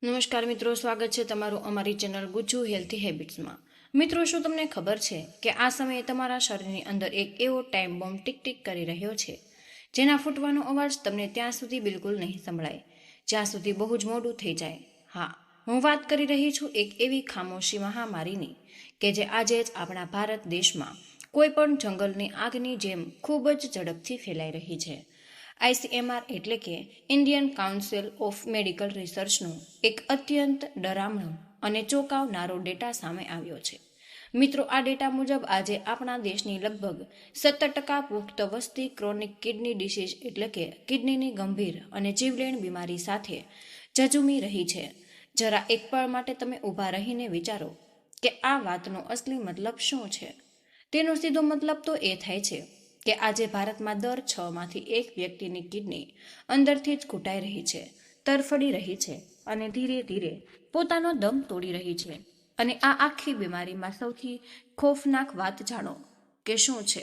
નમસ્કાર મિત્રો, સ્વાગત છે તમારું અમારી ચેનલ ગુજ્જુ હેલ્થી હેબિટ્સમાં। મિત્રો, શું તમને ખબર છે કે આ સમયે તમારા શરીરની અંદર એક એવો ટાઈમ બોમ્બ ટીક ટીક કરી રહ્યો છે, જેના ફૂટવાનો અવાજ તમને ત્યાં સુધી બિલકુલ નહીં સંભળાય જ્યાં સુધી બહુ જ મોડું થઈ જાય। હા, હું વાત કરી રહી છું એક એવી ખામોશી મહામારીની કે જે આજે જ આપણા ભારત દેશમાં કોઈ પણ જંગલની આગની જેમ ખૂબ જ ઝડપથી ફેલાઈ રહી છે। ICMR એટલે કે ઇન્ડિયન કાઉન્સિલ ઓફ મેડિકલ રિસર્ચનું એક અત્યંત ડરામણો અને ચોંકાવનારો ડેટા સામે આવ્યો છે। મિત્રો, આ ડેટા મુજબ આજે આપણા દેશની લગભગ 17% પુખ્ત વસ્તી ક્રોનિક કિડની ડિસીઝ એટલે કે કિડનીની ગંભીર અને જીવલેણ બીમારી સાથે ઝઝૂમી રહી છે। જરા એક પળ માટે તમે ઊભા રહીને વિચારો કે આ વાતનો અસલી મતલબ શું છે। તેનો સીધો મતલબ તો એ થાય છે કે આજે ભારતમાં દર 6 માંથી 1 વ્યક્તિની કિડની અંદરથી જ ઘૂંટાઈ રહી છે, તરફડી રહી છે અને ધીરે ધીરે પોતાનો દમ તોડી રહી છે। અને આ આખી બીમારીમાં સૌથી ખોફનાક વાત જાણો કે શું છે।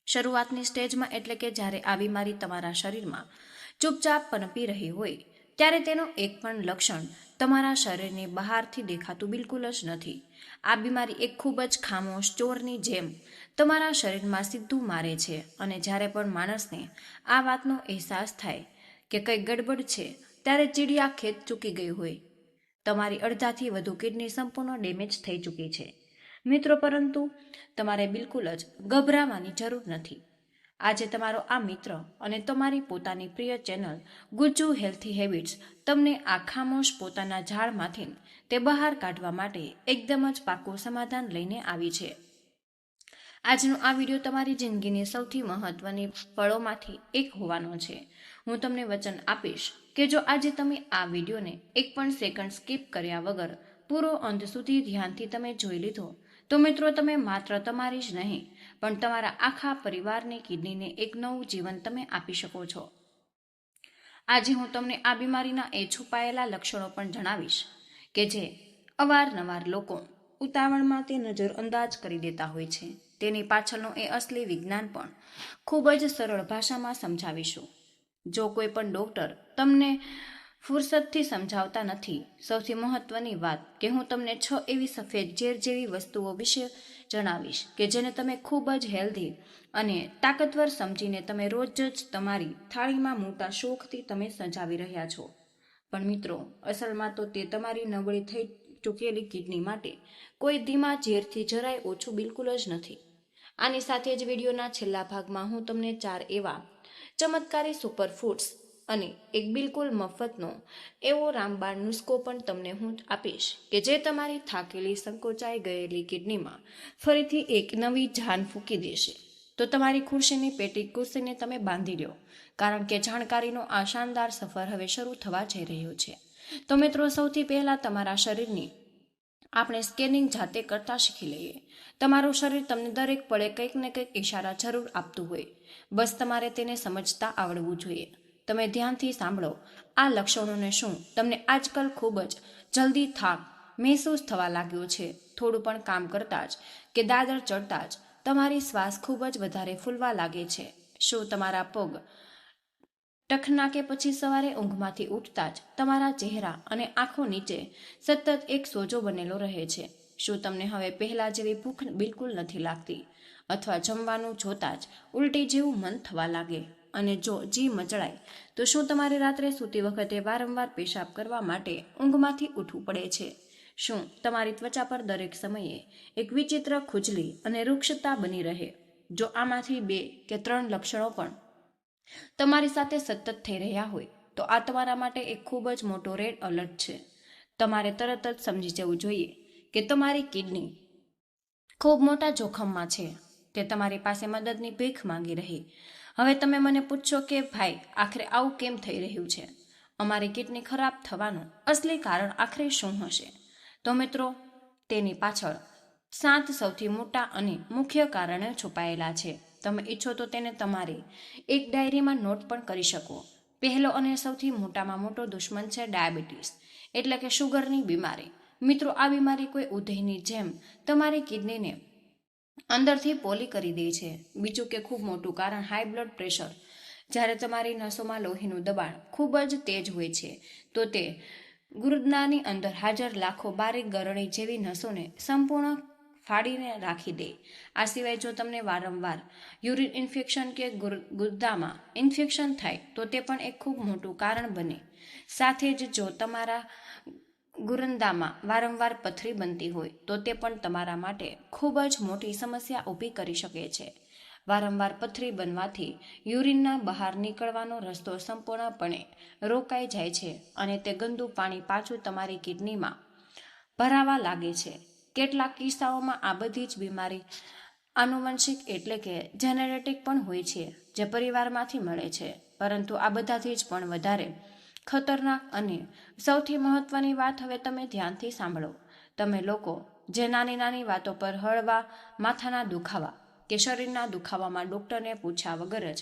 શરૂઆતની સ્ટેજમાં એટલે કે જ્યારે આ બીમારી તમારા શરીરમાં ચૂપચાપ પનપી રહી હોય ત્યારે તેનો એક પણ લક્ષણ તમારા શરીરની બહારથી દેખાતું બિલકુલ જ નથી। આ બીમારી એક ખૂબ જ ખામોશ ચોરની જેમ તમારા શરીરમાં સીધું મારે છે અને જ્યારે પણ માણસને આ વાતનો અહેસાસ થાય કે કંઈ ગડબડ છે ત્યારે ચીડિયા ખેત ચૂકી ગઈ હોય। તમારી અડધાથી વધુ કિડની સંપૂર્ણ ડેમેજ થઈ ચૂકી છે। મિત્રો, પરંતુ તમારે બિલકુલ જ ગભરાવાની જરૂર નથી। આજે તમારો આ મિત્ર અને તમારી પોતાની પ્રિય ચેનલ ગુજ્જુ હેલ્થી હેબિટ્સ તમને આ ખામોશ પોતાના ઝાડમાંથી તે બહાર કાઢવા માટે એકદમ જ પાકું સમાધાન લઈને આવી છે। આજનો આ વિડીયો તમારી જિંદગીની સૌથી મહત્વની પળોમાંથી એક હોવાનો છે। હું તમને વચન આપીશ કે જો આજે તમે આ વિડીયોને એક પણ સેકન્ડ સ્કીપ કર્યા વગર પૂરો અંત સુધી ધ્યાનથી તમે જોઈ લીધો તો મિત્રો, તમે માત્ર તમારી જ નહીં પણ તમારા આખા પરિવારની કિડનીને એક નવું જીવન તમે આપી શકો છો। આજે હું તમને આ બીમારીના એ છુપાયેલા લક્ષણો પણ જણાવીશ કે જે અવારનવાર લોકો ઉતાવળમાં તે નજરઅંદાજ કરી દેતા હોય છે। તેની પાછળનું એ અસલી વિજ્ઞાન પણ ખૂબ જ સરળ ભાષામાં સમજાવીશું। જો કોઈ પણ ડૉક્ટર તમને ફુરસદથી સમજાવતા નથી, સૌથી મહત્વની વાત કે હું તમને 6 એવી સફેદ ઝેર જેવી વસ્તુઓ વિશે જણાવીશ કે જેને તમે ખૂબ જ હેલ્ધી અને તાકતવર સમજીને તમે રોજ જ તમારી થાળીમાં મોટા શોખથી તમે સજાવી રહ્યા છો। પણ મિત્રો, અસલમાં તો તે તમારી નબળી થઈ ચૂકેલી કિડની માટે કોઈ ધીમા ઝેરથી જરાય ઓછું બિલકુલ જ નથી। આની સાથે જ વિડીયોના છેલ્લા ભાગમાં હું તમને 4 એવા ચમત્કારી સુપરફૂડ્સ અને એક બિલકુલ મફતનો એવો રામબાણ નુસ્ખો પણ તમને હું આપીશ કે જે તમારી થાકેલી સંકોચાઈ ગયેલી કિડનીમાં ફરીથી એક નવી જાન ફૂંકી દેશે। તો તમારી ખુરશીની પેટી કુર્સીને તમે બાંધી લો, કારણ કે જાણકારીનો આ શાનદાર સફર હવે શરૂ થવા જઈ રહ્યો છે। તો મિત્રો, સૌથી પહેલા તમારા શરીરની આપણે સ્કેનિંગ જાતે કરતા શીખી લઈએ। તમારું શરીર તમને દરેક પળે કંઈક ને કંઈક ઇશારા જરૂર આપતું હોય, બસ તમારે તેને સમજતા આવડવું જોઈએ। તમે ધ્યાનથી સાંભળો આ લક્ષણોને। શું તમને આજકાલ ખૂબ જ જલ્દી થાક મહેસૂસ થવા લાગ્યો છે? થોડું પણ કામ કરતા જ કે દાદર ચડતા જ તમારી શ્વાસ ખૂબ જ વધારે ફૂલવા લાગે છે? શું તમારા પગ ટખનાકે પછી સવારે ઊંઘમાંથી ઉઠતા જ તમારા ચહેરા અને આંખો નીચે સતત એક સોજો બનેલો રહે છે? શું તમને હવે પહેલા જેવી ભૂખ બિલકુલ નથી લાગતી? અથવા જમવાનું જોતા જ ઉલટી જેવું મન થવા લાગે? અને જો જી મચડાય તો શું તમારે રાત્રે સૂતી વખતે વારંવાર પેશાબ કરવા માટે ઊંઘમાંથી ઉઠવું પડે છે? શું તમારી ત્વચા પર દરેક સમયે એક વિચિત્ર ખુજલી અને રૂક્ષતા બની રહે? જો આમાંથી 2 કે 3 લક્ષણો પણ તમારી સાથે સતત થઈ રહ્યા હોય તો આ તમારા માટે એક ખૂબ જ મોટો રેડ એલર્ટ છે। તમારે તરત જ સમજી જવું જોઈએ કે તમારી કિડની ખૂબ મોટા જોખમમાં છે। તે તમારી પાસે મદદની ભીખ માંગી રહી। હવે તમે મને પૂછશો કે ભાઈ, આખરે આવું કેમ થઈ રહ્યું છે? અમારી કિડની ખરાબ થવાનું અસલી કારણ આખરે શું હશે? તો મિત્રો, તેની પાછળ 7 સૌથી મોટા અને મુખ્ય કારણો છુપાયેલા છે। તમે ઈચ્છો તો તેને તમારી એક ડાયરીમાં નોટ પણ કરી શકો। પહેલો અને સૌથી મોટામાં મોટો દુશ્મન છે ડાયાબિટીસ એટલે કે શુગરની બીમારી। મિત્રો, આ બીમારી કોઈ ઉધઈની જેમ તમારી કિડનીને અંદરથી પોલી કરી દે છે। બીજું કે ખૂબ મોટું કારણ હાઈ બ્લડ પ્રેશર। જ્યારે તમારી નસોમાં લોહીનું દબાણ ખૂબ જ તેજ હોય છે તો તે ગુર્દાની અંદર હાજર લાખો બારીક ગરણી જેવી નસોને સંપૂર્ણ ફાડીને રાખી દે. આ સિવાય જો તમને વારંવાર યુરિન ઇન્ફેક્શન કે ગુર્દામાં ઇન્ફેક્શન થાય તો તે પણ એક ખૂબ મોટું કારણ બને. સાથે જ જો તમારા ગુરંદામાં વારંવાર પથરી બનતી હોય તો તે પણ તમારા માટે ખૂબ જ મોટી સમસ્યા ઊભી કરી શકે છે. વારંવાર પથરી બનવાથી યુરિનના બહાર નીકળવાનો રસ્તો સંપૂર્ણપણે રોકાઈ જાય છે અને તે ગંદુ પાણી પાછું તમારી કિડનીમાં ભરાવા લાગે છે. કેટલાક કિસ્સાઓમાં આ બધી જ બીમારી આનુવંશિક એટલે કે જેનેટિક પણ હોય છે, જે પરિવારમાંથી મળે છે. પરંતુ આ બધાથી જ પણ વધારે ખતરનાક અને સૌથી મહત્વની વાત હવે તમે ધ્યાનથી સાંભળો. તમે લોકો જે નાની નાની વાતો પર હળવા માથાના દુખાવા કે શરીરના દુખાવામાં ડૉક્ટરને પૂછ્યા વગર જ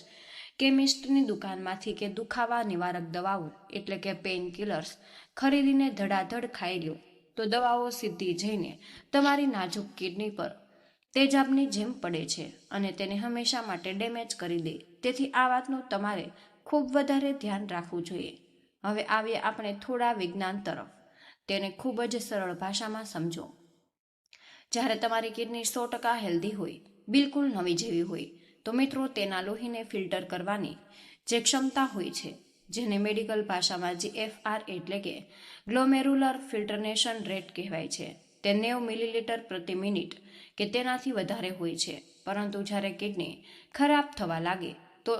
કેમિસ્ટની દુકાનમાંથી કે દુખાવા નિવારક દવાઓ એટલે કે પેઇન કિલર્સ ખરીદીને ધડાધડ ખાઈ લો તો દવાઓ સીધી જઈને તમારી નાજુક કિડની પર તેજાબની જેમ પડે છે અને તેને હંમેશા માટે ડેમેજ કરી દે. તેથી આ વાતનું તમારે ખૂબ વધારે ધ્યાન રાખવું જોઈએ. હવે આવીએ આપણે થોડા વિજ્ઞાન તરફ. તેને ખૂબ જ સરળ ભાષામાં સમજો. જ્યારે તમારી કિડની 100% હેલ્ધી હોય, બિલકુલ નવી જેવી હોય, તો મિત્રો તેના લોહીને ફિલ્ટર કરવાની જે ક્ષમતા હોય છે, જેને મેડિકલ ભાષામાં GFR એટલે કે ગ્લોમેરુલર ફિલ્ટરેશન રેટ કહેવાય છે, તે 90 મિલીલીટર પ્રતિ મિનિટ કે તેનાથી વધારે હોય છે. પરંતુ જ્યારે કિડની ખરાબ થવા લાગે તો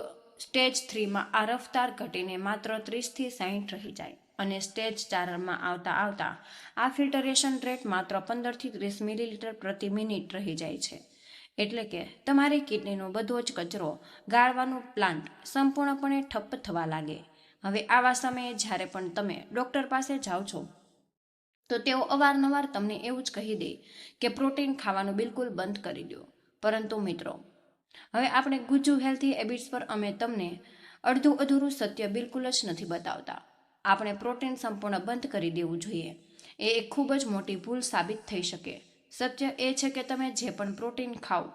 સ્ટેજ 3માં આ રફતાર ઘટીને માત્ર 30થી 60 રહી જાય અને સ્ટેજ 4માં આવતા આ ફિલ્ટરેશન રેટ માત્ર 15થી 30 મિલીલીટર પ્રતિ મિનિટ રહી જાય છે. એટલે કે તમારી કિડનીનો બધો જ કચરો ગાળવાનું પ્લાન્ટ સંપૂર્ણપણે ઠપ્પ થવા લાગે. હવે આવા સમયે જ્યારે પણ તમે ડૉક્ટર પાસે જાઓ છો તો તેઓ અવારનવાર તમને એવું જ કહી દે કે પ્રોટીન ખાવાનું બિલકુલ બંધ કરી દો. પરંતુ મિત્રો, હવે આપણે ગુજ્જુ હેલ્ધી હેબિટ્સ પર અમે તમને અડધું અધૂરું સત્ય બિલકુલ જ નથી બતાવતા. આપણે પ્રોટીન સંપૂર્ણ બંધ કરી દેવું જોઈએ. એ એક ખૂબ જ મોટી ભૂલ સાબિત થઈ શકે. સત્ય એ છે કે તમે જે પણ પ્રોટીન ખાઓ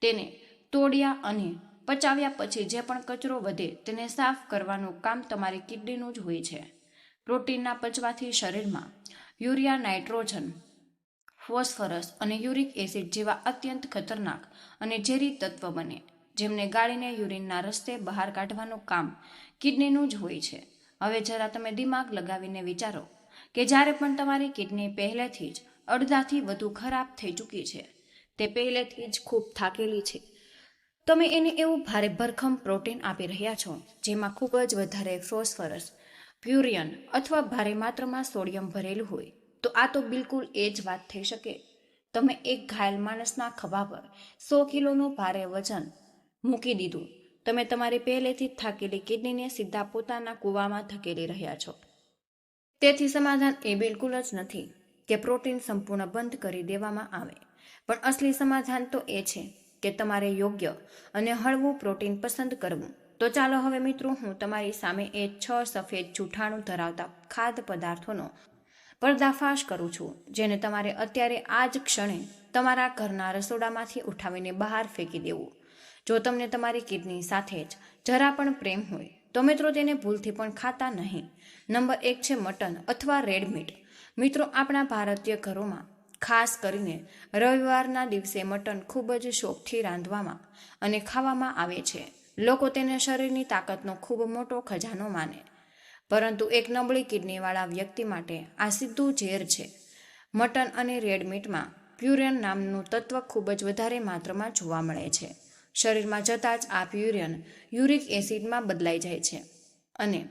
તેને તોડ્યા અને પચાવ્યા પછી જે પણ કચરો વધે તેને સાફ કરવાનું કામ તમારી કિડનીનું જ હોય છે. પ્રોટીનના પચવાથી શરીરમાં યુરિયા, નાઇટ્રોજન, ફોસ્ફરસ અને યુરિક એસિડ જેવા અત્યંત ખતરનાક અને ઝેરી તત્વ બને, જેમને ગાળીને યુરિનના રસ્તે બહાર કાઢવાનું કામ કિડનીનું જ હોય છે. હવે જરા તમે દિમાગ લગાવીને વિચારો કે જ્યારે પણ તમારી કિડની પહેલેથી જ અડધાથી વધુ ખરાબ થઈ ચૂકી છે, તે પહેલેથી જ ખૂબ થાકેલી છે, તમે એને એવું ભારે ભરખમ પ્રોટીન આપી રહ્યા છો જેમાં ખૂબ જ વધારે ફોસ્ફરસ, પ્યુરિન અથવા ભારે માત્રામાં સોડિયમ ભરેલું હોય, તો આ તો બિલકુલ એ જ વાત થઈ શકે. તમે એક ઘાયલ માણસના ખભા પર 100 કિલોનું ભારે વજન મૂકી દીધું. તમે તમારી પહેલેથી જ થાકેલી કિડનીને સીધા પોતાના કૂવામાં ધકેલી રહ્યા છો. તેથી સમાધાન એ બિલકુલ જ નથી કે પ્રોટીન સંપૂર્ણ બંધ કરી દેવામાં આવે, પણ અસલી સમાધાન તો એ છે કે તમારે યોગ્ય અને હળવું પ્રોટીન પસંદ કરવું. તો ચાલો હવે મિત્રો, હું તમારી સામે એ 6 સફેદ જૂઠાણું ધરાવતા ખાદ્ય પદાર્થોનો પર્દાફાશ કરું છું, જેને તમારે અત્યારે આ જ ક્ષણે તમારા ઘરના રસોડામાંથી ઉઠાવીને બહાર ફેંકી દેવું. જો તમને તમારી કિડની સાથે જ જરા પણ પ્રેમ હોય તો મિત્રો તેને ભૂલથી પણ ખાતા નહીં. નંબર 1 છે મટન અથવા રેડ મીટ. મિત્રો, આપણા ભારતીય ઘરોમાં ખાસ કરીને રવિવારના દિવસે મટન ખૂબ જ શોખથી રાંધવામાં અને ખાવામાં આવે છે. લોકો તેને શરીરની તાકાતનો ખૂબ મોટો ખજાનો માને, પરંતુ એક નબળી કિડનીવાળા વ્યક્તિ માટે આ સીધું ઝેર છે. મટન અને રેડ મીટમાં પ્યુરિન નામનું તત્વ ખૂબ જ વધારે માત્રામાં જોવા મળે છે. શરીરમાં જતાં જ આ પ્યુરિન યુરિક એસિડમાં બદલાઈ જાય છે અને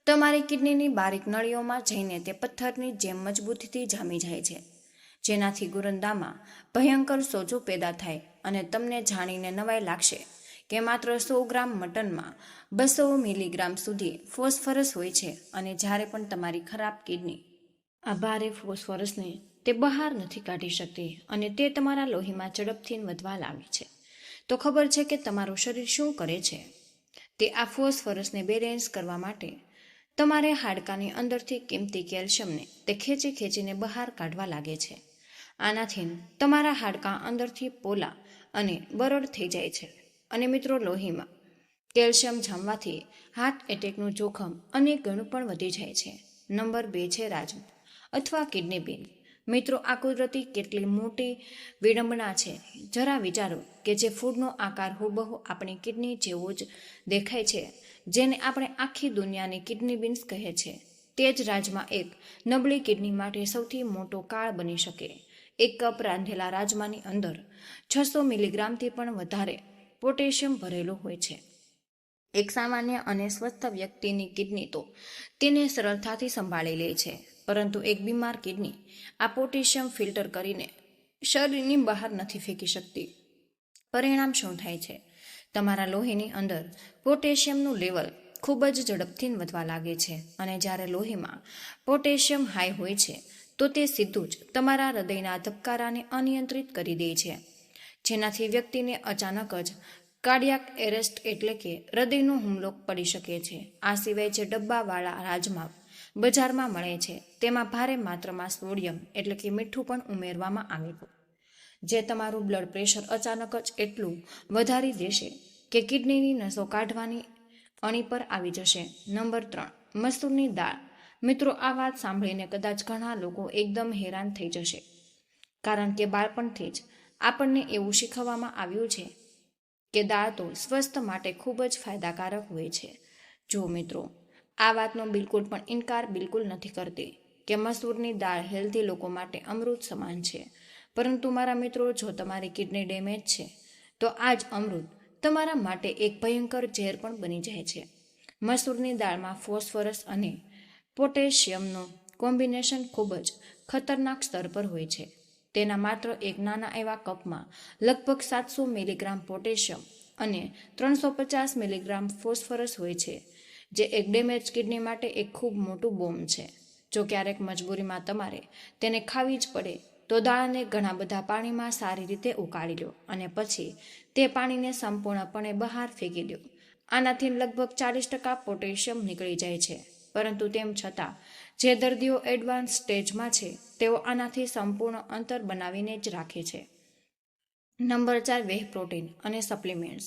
તમારી કિડનીની બારીક નળીઓમાં જઈને તે પથ્થરની જેમ મજબૂતીથી જામી જાય છે, જેનાથી ગુરંદામાં ભયંકર સોજો પેદા થાય અને તમને જાણીને નવાઈ લાગશે કે માત્ર 100 ગ્રામ મટનમાં 200 મિલીગ્રામ સુધી ફોસ્ફરસ હોય છે. અને જ્યારે પણ તમારી ખરાબ કિડની આ ભારે ફોસ્ફરસને તે બહાર નથી કાઢી શકતી અને તે તમારા લોહીમાં ઝડપથી વધવા લાગે છે, તો ખબર છે કે તમારું શરીર શું કરે છે? તે આ ફોસ્ફરસને બેલેન્સ કરવા માટે તમારે હાડકાની અંદરથી કિંમતી કેલ્શિયમને તે ખેંચીને બહાર કાઢવા લાગે છે. આનાથી તમારા હાડકાં અંદરથી પોલા અને બરડ થઈ જાય છે અને મિત્રો, લોહીમાં કેલ્શિયમ જામવાથી હાર્ટ એટેકનું જોખમ અનેક ગણું પણ વધી જાય છે. નંબર 2 છે રાજમા અથવા કિડની બીન. મિત્રો, આ કુદરતી કેટલી મોટી વિડંબના છે. જરા વિચારો કે જે ફૂડનો આકાર હુબહુ આપણી કિડની જેવો જ દેખાય છે, જેને આપણે આખી દુનિયાની કિડની બીન્સ કહે છે, તે જ રાજમા એક નબળી કિડની માટે સૌથી મોટો કાળ બની શકે. એક કપ રાંધેલા રાજમાની અંદર 600 મિલીગ્રામથી પણ વધારે પોટેશિયમ ભરેલું હોય છે. એક સામાન્ય અને સ્વસ્થ વ્યક્તિની કિડની તો તેને સરળતાથી સંભાળી લે છે, પરંતુ એક બીમાર કિડની આ પોટેશિયમ ફિલ્ટર કરીને શરીરની બહાર નથી ફેંકી શકતી. પરિણામ શું થાય છે? તમારા લોહીની અંદર પોટેશિયમનું લેવલ ખૂબ જ ઝડપથી વધવા લાગે છે, અને જ્યારે લોહીમાં પોટેશિયમ હાઈ હોય છે તો તે સીધું જ તમારા હૃદયના ધબકારાને અનિયંત્રિત કરી દે છે, જેનાથી વ્યક્તિને અચાનક જ કાર્ડિયાક એરેસ્ટ એટલે કે હૃદયનો હુમલો પડી શકે છે. આ સિવાય જે ડબ્બાવાળા રાજમા બજારમાં મળે છે તેમાં ભારે માત્રામાં સોડિયમ એટલે કે મીઠું પણ ઉમેરવામાં આવે છે, જે તમારું બ્લડ પ્રેશર અચાનક જ એટલું વધારી દેશે કે કિડનીની નસો કાઢવાની અણી પર આવી જશે. નંબર 3, મસૂરની દાળ. મિત્રો, આ વાત સાંભળીને કદાચ ઘણા લોકો એકદમ હેરાન થઈ જશે, કારણ કે બાળપણથી જ આપણને એવું શીખવવામાં આવ્યું છે કે દાળ તો સ્વાસ્થ્ય માટે ખૂબ જ ફાયદાકારક હોય છે. જો મિત્રો, આ વાતનો બિલકુલ પણ ઇનકાર બિલકુલ નથી કરતી કે મસૂરની દાળ હેલ્ધી લોકો માટે અમૃત સમાન છે, પરંતુ મારા મિત્રો, જો તમારી કિડની ડેમેજ છે તો આ જ અમૃત તમારા માટે એક ભયંકર ઝેર પણ બની જાય છે. મસૂરની દાળમાં ફોસ્ફરસ અને પોટેશિયમનું કોમ્બિનેશન ખૂબ જ ખતરનાક સ્તર પર હોય છે. તેના માત્ર એક નાના એવા કપમાં લગભગ 700 મિલીગ્રામ પોટેશિયમ અને 350 મિલીગ્રામ ફોસ્ફરસ હોય છે, જે એક ડેમેજ કિડની માટે એક ખૂબ મોટું બોમ્બ છે. જો ક્યારેક મજબૂરીમાં તમારે તેને ખાવી જ પડે તો દાળને ઘણા બધા પાણીમાં સારી રીતે ઉકાળી લો અને પછી તે પાણીને સંપૂર્ણપણે બહાર ફેંકી દો. આનાથી લગભગ 40% પોટેશિયમ નીકળી જાય છે, પરંતુ તેમ છતાં જે દર્દીઓ એડવાન્સ સ્ટેજમાં છે તેઓ આનાથી સંપૂર્ણ અંતર બનાવીને જ રાખે છે. નંબર 4, વેહ પ્રોટીન અને સપ્લિમેન્ટ્સ.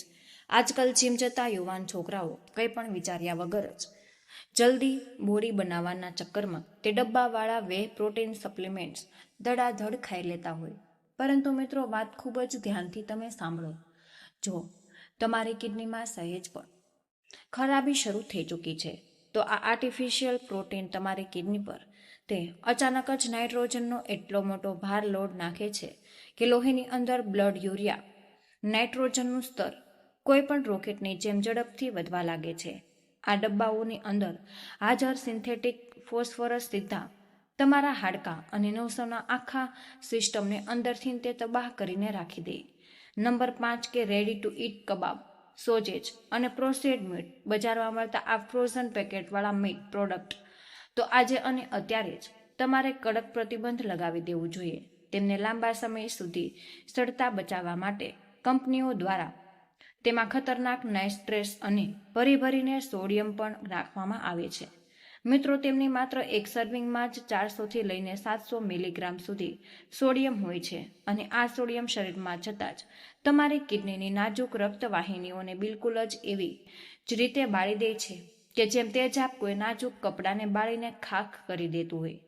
આજકાલ જીમ જતા યુવાન છોકરાઓ કંઈ પણ વિચાર્યા વગર જ જલ્દી બોડી બનાવવાના ચક્કરમાં તે ડબ્બાવાળા વેહ પ્રોટીન સપ્લિમેન્ટ્સ ધડાધડ ખાઈ લેતા હોય. પરંતુ મિત્રો, વાત ખૂબ જ ધ્યાનથી તમે સાંભળો. જો તમારી કિડનીમાં સહેજ પણ ખરાબી શરૂ થઈ ચૂકી છે તો આ આર્ટિફિશિયલ પ્રોટીન તમારી કિડની પર તે અચાનક જ નાઇટ્રોજનનો એટલો મોટો ભાર લોડ નાખે છે કે લોહીની અંદર બ્લડ યુરિયા નાઇટ્રોજનનું સ્તર કોઈ પણ રોકેટની જેમ ઝડપથી વધવા લાગે છે. આ ડબ્બાઓની અંદર હાજર સિન્થેટિક ફોસ્ફરસ સીધા તમારા હાડકાં અને નસોના આખા સિસ્ટમને અંદરથી તે તબાહ કરીને રાખી દે. નંબર 5 કે રેડી ટુ ઈટ કબાબ, સોજેજ અને પ્રોસેસ્ડ મીટ. બજારમાં મળતા આ ફ્રોઝન પેકેટવાળા મીટ પ્રોડક્ટ તો આજે અને અત્યારે જ તમારે કડક પ્રતિબંધ લગાવી દેવું જોઈએ. તેમને લાંબા સમય સુધી સડતા બચાવવા માટે કંપનીઓ દ્વારા તેમાં ખતરનાક નાઇટ્રેટ્સ અને ભરીને સોડિયમ પણ રાખવામાં આવે છે. મિત્રો, તેમની માત્ર એક સર્વિંગમાં જ 400થી લઈને 700 મિલીગ્રામ સુધી સોડિયમ હોય છે, અને આ સોડિયમ શરીરમાં જતાં જ તમારી કિડનીની નાજુક રક્તવાહિનીઓને બિલકુલ જ એવી જ રીતે બાળી દે છે કે જેમ તેજાબ કોઈ નાજુક કપડાને બાળીને ખાખ કરી દેતું હોય.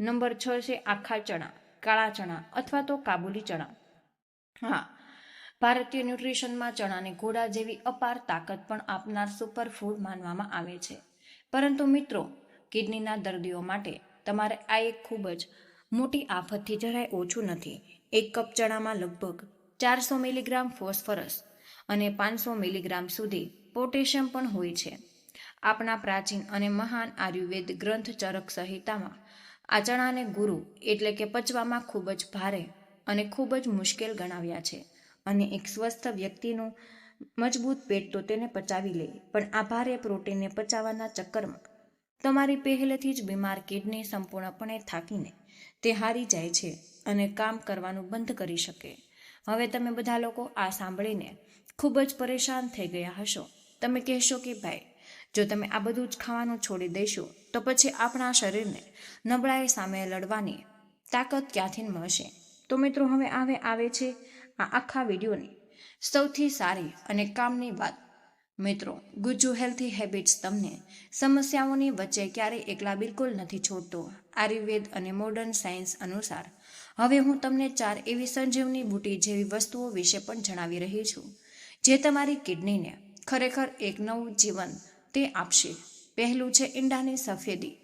નંબર 6 છે આખા ચણા, કાળા ચણા અથવા તો કાબુલી ચણા. હા, ભારતીય ન્યુટ્રિશનમાં ચણાને ઘોડા જેવી અપાર તાકાત પણ આપનાર સુપરફૂડ માનવામાં આવે છે. પરંતુ મિત્રો, કિડનીના દર્દીઓ માટે તમારે આ એક ખૂબ જ મોટી આફતથી જરાય ઓછું નથી. એક કપ ચણામાં લગભગ 400 મિલીગ્રામ ફોસ્ફરસ અને 500 મિલીગ્રામ સુધી પોટેશિયમ પણ હોય છે. આપણા પ્રાચીન અને મહાન આયુર્વેદ ગ્રંથ ચરક સંહિતામાં આ ચણાને ગુરુ એટલે કે પચવામાં ખૂબ જ ભારે અને ખૂબ જ મુશ્કેલ ગણાવ્યા છે, અને એક સ્વસ્થ વ્યક્તિનું મજબૂત પેટ તો તેને પચાવી લે, પણ આ ભારે પ્રોટીનને પચાવવાના ચક્કરમાં તમારી પહેલેથી જ બીમાર કિડની સંપૂર્ણપણે થાકીને તે હારી જાય છે અને કામ કરવાનું બંધ કરી શકે. હવે તમે બધા લોકો આ સાંભળીને ખૂબ જ પરેશાન થઈ ગયા હશો. તમે કહેશો કે ભાઈ, જો તમે આ બધું જ ખાવાનું છોડી દેશો તો પછી આપણા શરીરને નબળાઈ સામે લડવાની તાકાત ક્યાંથી મળશે? તો મિત્રો, હવે આવે છે આ આખા વિડીયોની સૌથી સારી અને કામની વાત. મિત્રો, ગુજ્જુ હેલ્થી હેબિટ્સ તમને સમસ્યાઓની વચ્ચે ક્યારેય એકલા બિલકુલ નથી છોડતો. આયુર્વેદ અને મોડર્ન સાયન્સ અનુસાર હવે હું તમને 4 એવી સંજીવની બુટી જેવી વસ્તુઓ વિશે પણ જણાવી રહી છું, જે તમારી કિડનીને ખરેખર એક નવું જીવન તે આપશે. પહેલું છે ઈંડાની સફેદી.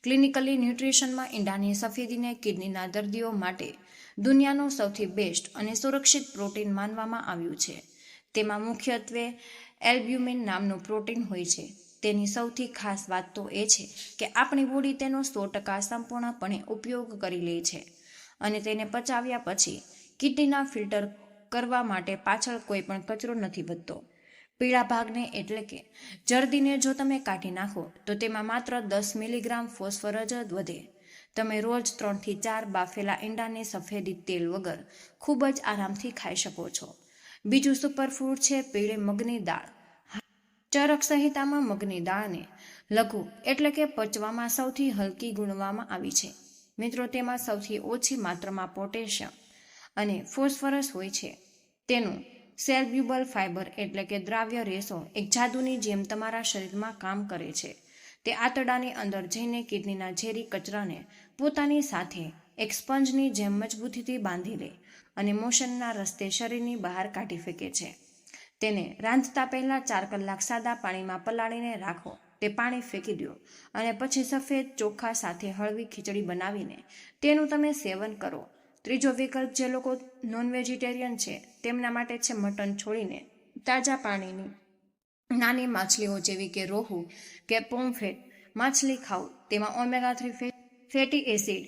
ક્લિનિકલી ન્યુટ્રિશનમાં ઈંડાની સફેદીને કિડનીના દર્દીઓ માટે દુનિયાનું સૌથી બેસ્ટ અને સુરક્ષિત પ્રોટીન માનવામાં આવ્યું છે. તેમાં મુખ્યત્વે એલ્બ્યુમિન નામનું પ્રોટીન હોય છે. તેની સૌથી ખાસ વાત તો એ છે કે આપણી બોડી તેનો 100% સંપૂર્ણપણે ઉપયોગ કરી લે છે અને તેને પચાવ્યા પછી કિડનીના ફિલ્ટર કરવા માટે પાછળ કોઈ પણ કચરો નથી વધતો. પીળા ભાગને એટલે કે જરદીને જો તમે કાઢી નાખો તો તેમાં માત્ર 10 મિલીગ્રામ ફોસ્ફરસ જ વધે. તમે રોજ 3 થી 4 બાફેલા ઈંડાની સફેદી તેલ વગર ખૂબ જ આરામથી ખાઈ શકો છો. બીજું સુપરફૂડ છે પીળી મગની દાળ. ચરક સંહિતામાં મગની દાળને લઘુ એટલે કે પચવામાં સૌથી હલકી ગણવામાં આવી છે. મિત્રો, તેમાં સૌથી ઓછી માત્રામાં પોટેશિયમ અને ફોસ્ફરસ હોય છે. તેનું સેલ્યુબલ ફાઇબર એટલે કે દ્રાવ્ય રેસો એક જાદુની જેમ તમારા શરીરમાં કામ કરે છે. તે આંતરડાની અંદર જઈને કિડનીના ઝેરી કચરાને પોતાની સાથે એક સ્પંજની જેમ મજબૂતીથી બાંધી લે અને મોશનના રસ્તે શરીરની બહાર કાઢી ફેંકે છે. તેને રાંધતા પહેલા 4 કલાક સાદા પાણીમાં પલાળીને રાખો. તે પાણી ફેંકી દો અને પછી સફેદ ચોખા સાથે હળવી ખીચડી બનાવીને તેનું તમે સેવન કરો. ત્રીજો વિકલ્પ જે લોકો નોન વેજીટેરિયન છે તેમના માટે છે મટન છોડીને તાજા પાણીની નાની માછલીઓ જેવી કે રોહુ કે પોમ્ફ્રેટ માછલી ખાઓ. તેમાં ઓમેગા-3 ફેટી એસિડ,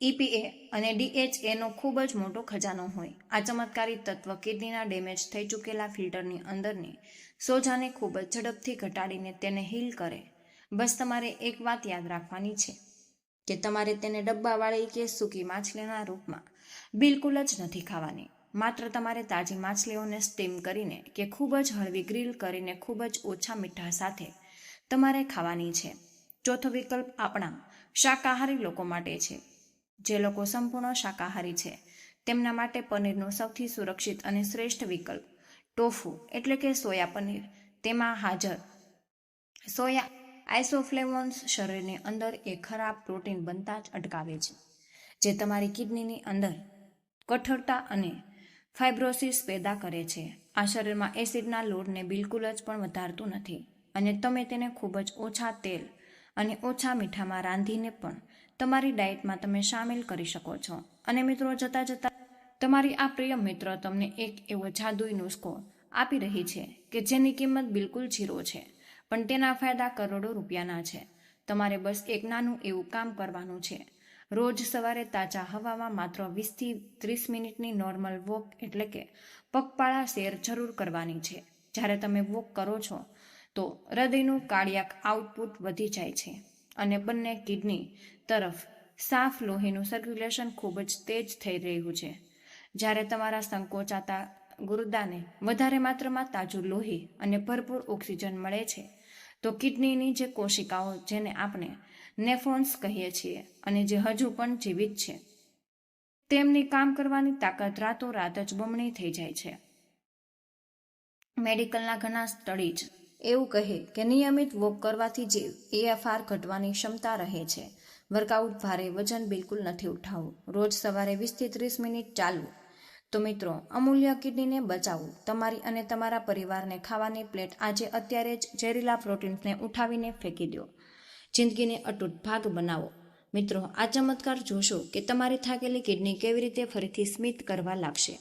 EPA અને DHA નો ખૂબ જ મોટો ખજાનો હોય. આ ચમત્કારી તત્વ કિડનીના ડેમેજ થઈ ચૂકેલા ફિલ્ટરની અંદરની સોજાને ખૂબ જ ઝડપથી ઘટાડીને તેને હીલ કરે. બસ તમારે એક વાત યાદ રાખવાની છે કે તમારે તેને ડબ્બાવાળી કે સૂકી માછલીના રૂપમાં બિલકુલ જ નથી ખાવાની. માત્ર તમારે તાજી માછલીઓને સ્ટીમ કરીને કે ખૂબ જ હળવી ગ્રીલ કરીને ખૂબ જ ઓછા મીઠા સાથે તમારે ખાવાની છે. ચોથો વિકલ્પ આપણા શાકાહારી લોકો માટે છે. જે લોકો સંપૂર્ણ શાકાહારી છે તેમના માટે પનીરનો સૌથી સુરક્ષિત અને શ્રેષ્ઠ વિકલ્પ ટોફુ એટલે કે સોયા પનીર. તેમાં હાજર સોયા આઇસોફ્લેવોન્સ શરીરની અંદર એક ખરાબ પ્રોટીન બનતા જ અટકાવે છે, જે તમારી કિડનીની અંદર કઠોરતા અને ફાઇબ્રોસિસ પેદા કરે છે. આ શરીરમાં એસિડના લોડને બિલકુલ જ પણ વધારતું નથી અને તમે તેને ખૂબ જ ઓછા તેલ અને ઓછા મીઠામાં રાંધીને પણ તમારી ડાયટમાં તમે સામેલ કરી શકો છો. અને મિત્રો, જતાં જતાં તમારી આ પ્રિય મિત્ર તમને એક એવો જાદુઈ નુસ્ખો આપી રહી છે કે જેની કિંમત બિલકુલ 0 છે, પણ તેના ફાયદા કરોડો રૂપિયાના છે. તમારે બસ એક નાનું એવું કામ કરવાનું છે. રોજ સવારે તાજા હવામાં માત્ર 20 થી 30 મિનિટની નોર્મલ વોક એટલે કે પગપાળા સૈર જરૂર કરવાની છે. જ્યારે તમે વોક કરો છો તો હૃદયનું કાર્ડિયાક આઉટપુટ વધી જાય છે અને બંને કિડની તરફ સાફ લોહીનું સર્ક્યુલેશન ખૂબ જ તેજ થઈ રહ્યું છે. જ્યારે તમારા સંકોચાતા ગુર્દાને વધારે માત્રામાં તાજું લોહી અને ભરપૂર ઓક્સિજન મળે છે તો કિડનીની જે કોશિકાઓ જેને આપણે નેફ્રોન્સ કહીએ છીએ અને જે હજુ પણ જીવિત છે તેમની કામ કરવાની તાકાત રાતોરાત જ બમણી થઈ જાય છે. મેડિકલના ઘણા સ્ટડીજ એવું કહે કે નિયમિત વોક કરવાથી જે AFR ઘટવાની ક્ષમતા રહે છે. વર્કઆઉટ ભારે વજન બિલકુલ નથી ઉઠાવવું. રોજ સવારે 20 થી 30 મિનિટ ચાલવું. તો મિત્રો, અમૂલ્ય કિડનીને બચાવવું. તમારી અને તમારા પરિવારને ખાવાની પ્લેટ આજે અત્યારે જ ઝેરીલા પ્રોટીન્સને ઉઠાવીને ફેંકી દો. જિંદગીને અતૂટ ભાગ બનાવો. મિત્રો, આ ચમત્કાર જોશો કે તમારી થાકેલી કિડની કેવી રીતે ફરીથી સ્મિત કરવા લાગશે.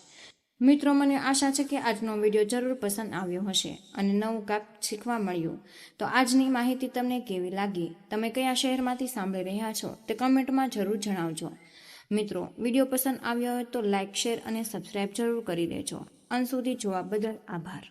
મિત્રો, મને આશા છે કે આજનો વિડીયો જરૂર પસંદ આવ્યો હશે અને નવું કાંઈક શીખવા મળ્યું. તો આજની માહિતી તમને કેવી લાગી? તમે કયા શહેરમાંથી સાંભળી રહ્યા છો તે કમેન્ટમાં જરૂર જણાવજો. મિત્રો, વિડીયો પસંદ આવ્યો હોય તો લાઇક, શેર અને સબસ્ક્રાઇબ જરૂર કરી દેજો. અંત સુધી જોવા બદલ આભાર.